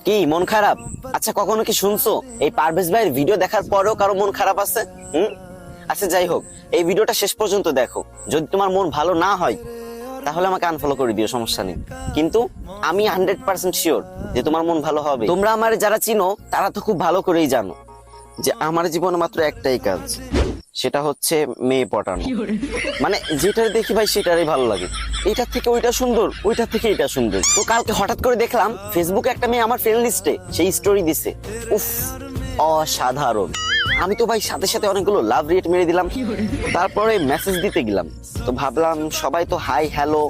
কি মন খারাপ? আচ্ছা কখনো কি শুনছো এই পারভেজ ভাইয়ের ভিডিও দেখার পরেও কারো মন খারাপ আছে? আচ্ছা যাই হোক, এই ভিডিওটা শেষ পর্যন্ত দেখো। যদি তোমার মন ভালো না হয় তাহলে আমাকে আনফলো করে দিও, সমস্যা নেই। কিন্তু আমি 100% শিওর যে তোমার মন ভালো হবে। তোমরা আমার যারা চিনো তারা তো খুব ভালো করেই জানো যে আমার জীবনে মাত্র একটাই কাজ, সেটা হচ্ছে মেয়ে পটানো। মানে যেটা দেখি ভাই সেটারই ভালো লাগে, এইটার থেকে ওইটা সুন্দর, ওইটার থেকে এটা সুন্দর। তো কালকে হঠাৎ করে দেখলাম ফেসবুকে একটা মেয়ে আমার ফ্রেন্ড লিস্টে সেই স্টোরি দিছে, উফ অসাধারণ। আমি তো ভাই সাথে সাথে অনেকগুলো লাভ রেট মেরে দিলাম, তারপরে মেসেজ দিতে গেলাম। তো ভাবলাম সবাই তো হাই হ্যালো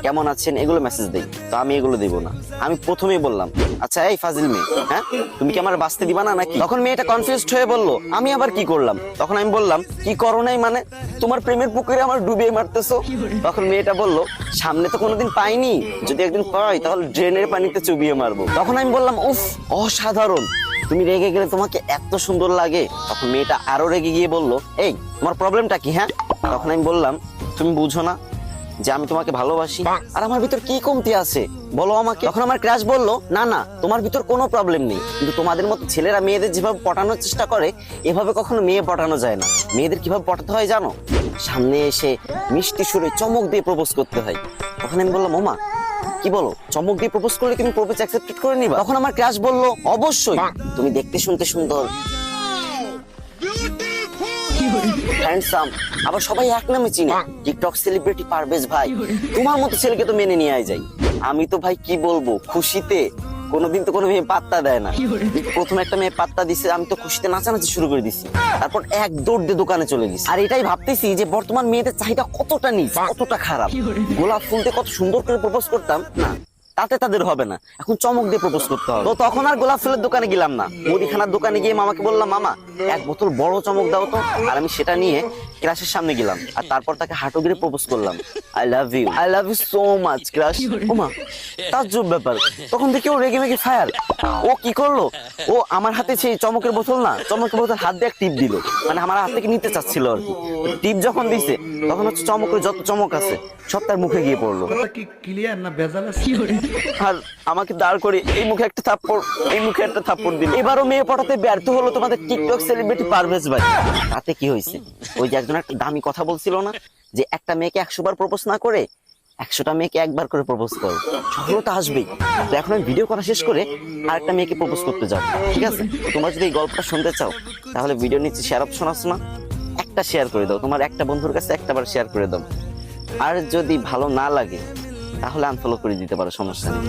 কেমন আছেন এগুলো মেসেজ দেই, তো আমি এগুলো দেবো না। আমি প্রথমেই বললাম, আচ্ছা এই ফাজিল মেয়ে, হ্যাঁ তুমি কি আমার বাঁচতে দিবা না নাকি? তখন মেয়েটা কনফিউজড হয়ে বললো, আমি আবার কি করলাম? তখন আমি বললাম, কি করো নাই মানে? তোমার প্রেমের পুকুরে আমার ডুবিয়ে মারতেছো। তখন মেয়েটা বললো, সামনে তো কোনোদিন পাইনি, যদি একদিন পাই তাহলে ড্রেনের পানিতে চুবিয়ে মারবো। তখন আমি বললাম, উফ অসাধারণ, তুমি রেগে গেলে তোমাকে এত সুন্দর লাগে। তখন মেয়েটা আরো রেগে গিয়ে বললো, এই তোমার প্রবলেমটা কি? হ্যাঁ। তখন আমি বললাম, তুমি বুঝো না যে আমি তোমাকে ভালোবাসি, আর আমার ভিতর কি কমতি আছে বলো আমাকে। তখন আমার ক্রাশ বললো, না না তোমার ভিতর কোনো প্রবলেম নেই, কিন্তু তোমাদের মতো ছেলেরা মেয়েদের যেভাবে পটানোর চেষ্টা করে এভাবে কখনো মেয়ে পটানো যায় না। মেয়েদের কিভাবে পটাতে হয় জানো? সামনে এসে মিষ্টি সুরে চমক দিয়ে প্রপোজ করতে হয়। তখন আমি বললাম, ওমা কি বলো, চমক দিয়ে প্রপোজ করলে তুমি প্রপোজ অ্যাকসেপ্ট করে নিবা? তখন আমার ক্রাশ বললো, অবশ্যই, তুমি দেখতে শুনতে সুন্দর, হ্যান্ডসাম, আবার সবাই এক নামে চিনে, টিকটক সেলিব্রিটি পারভেজ ভাই। তোমার মতো ছেলেকে তো মেনে নিয়ে যায়। আমি তো ভাই কি বলবো, খুশিতে কোনোদিন তো কোনো মেয়ে পাত্তা দেয় না। প্রথম একটা মেয়ে পাত্তা দিছে, আমি তো খুশিতে নাচানাচি শুরু করে দিছি। তারপর এক দৌড় দিয়ে দোকানে চলে গেছি। আর এটাই ভাবতেছি যে বর্তমান মেয়েদের চাহিদা কতটা নিচ, কতটা খারাপ। গোলাপ ফুল দিয়ে কত সুন্দর করে প্রপোজ করতাম না, তাতে তাদের হবে না, এখন চমক দিয়ে প্রপোজ করতে হবে। তো তখন আর গোলাপ ফুলের দোকানে গেলাম না, মুদিখানার দোকানে গিয়ে মামাকে বললাম, মামা এক বোতল বড় চমক দাও তো। আর আমি সেটা নিয়ে ক্রাশের সামনে গেলাম, আর তারপর তাকে হাঁটু গিয়ে প্রপোজ করলাম, I love you, I love you so much crush. ওমা তাজ্জব ব্যাপার, তখন থেকে ও রেগে মেগে ফায়ার। ও কি করলো, ও আমার হাতে সেই চমকের বোতল না, চমকের বোতল হাত দিয়ে এক টিপ দিল, মানে আমার হাত থেকে নিতে চাচ্ছিল আর কি। টিপ যখন দিছে তখন হচ্ছে চমকের যত চমক আছে সব তার মুখে গিয়ে পড়লো। কি ক্লিয়ার না ভেজাল আছে? আর আমাকে দাঁড় করে এই মুখে একটা থাপ্পড়, এই মুখে একটা থাপ্পড় দিল। এবারও মেয়ে পটাতে ব্যর্থ হলো তোমাদের টিকটক সেলিব্রিটি পারভেজ ভাই। তাতে কি হয়েছে, ওই যে একজন একটা দামি কথা বলছিল না, যে একটা মেয়েকে 100 বার প্রপোজ না করে 100টা মেয়েকে একবার করে প্রপোজ করো, সফলতা আসবেই। তো এখন আমি ভিডিও করা শেষ করে আরেকটা মেয়েকে প্রপোজ করতে যাবো, ঠিক আছে? তোমরা যদি এই গল্পটা শুনতে চাও তাহলে ভিডিও নিচে শেয়ার অপশন আছে না, একটা শেয়ার করে দাও, তোমার একটা বন্ধুর কাছে একটাবার শেয়ার করে দাও। আর যদি ভালো না লাগে তাহলে আনফলো করে দিতে পারো, সমস্যা নেই।